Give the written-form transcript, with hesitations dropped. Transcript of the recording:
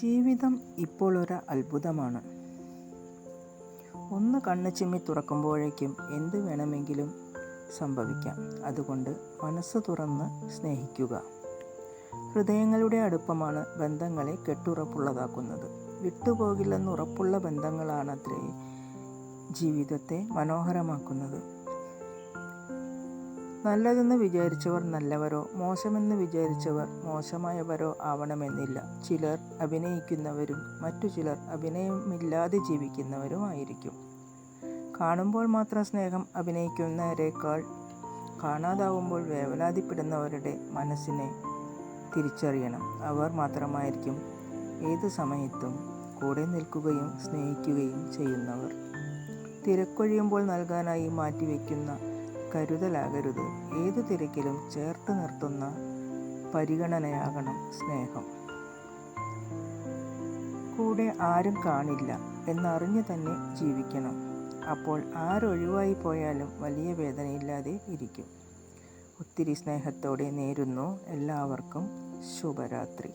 ജീവിതം ഇപ്പോൾ ഒരു അത്ഭുതമാണ്. ഒന്ന് കണ്ണ് ചിമ്മി തുറക്കുമ്പോഴേക്കും എന്ത് വേണമെങ്കിലും സംഭവിക്കാം. അതുകൊണ്ട് മനസ്സ് തുറന്ന് സ്നേഹിക്കുക. ഹൃദയങ്ങളുടെ അടുപ്പമാണ് ബന്ധങ്ങളെ കെട്ടുറപ്പുള്ളതാക്കുന്നത്. വിട്ടുപോകില്ലെന്ന് ഉറപ്പുള്ള ബന്ധങ്ങളാണത്രേ ജീവിതത്തെ മനോഹരമാക്കുന്നത്. നല്ലതെന്ന് വിചാരിച്ചവർ നല്ലവരോ മോശമെന്ന് വിചാരിച്ചവർ മോശമായവരോ ആവണമെന്നില്ല. ചിലർ അഭിനയിക്കുന്നവരും മറ്റു ചിലർ അഭിനയമില്ലാതെ ജീവിക്കുന്നവരുമായിരിക്കും. കാണുമ്പോൾ മാത്രം സ്നേഹം അഭിനയിക്കുന്നവരെക്കാൾ കാണാതാവുമ്പോൾ വേവലാതിപ്പെടുന്നവരുടെ മനസ്സിനെ തിരിച്ചറിയണം. അവർ മാത്രമായിരിക്കും ഏത് സമയത്തും കൂടെ നിൽക്കുകയും സ്നേഹിക്കുകയും ചെയ്യുന്നവർ. തിരക്കൊഴിയുമ്പോൾ നൽകാനായി മാറ്റിവെക്കുന്ന കരുതലാകരുത്. ഏതു തിരക്കിലും ചേർത്ത് നിർത്തുന്ന പരിഗണനയാകണം സ്നേഹം. കൂടെ ആരും കാണില്ല എന്നറിഞ്ഞു തന്നെ ജീവിക്കണം. അപ്പോൾ ആരൊഴിവായി പോയാലും വലിയ വേദനയില്ലാതെ ഇരിക്കും. ഒത്തിരി സ്നേഹത്തോടെ നേരുന്നു. എല്ലാവർക്കും ശുഭരാത്രി.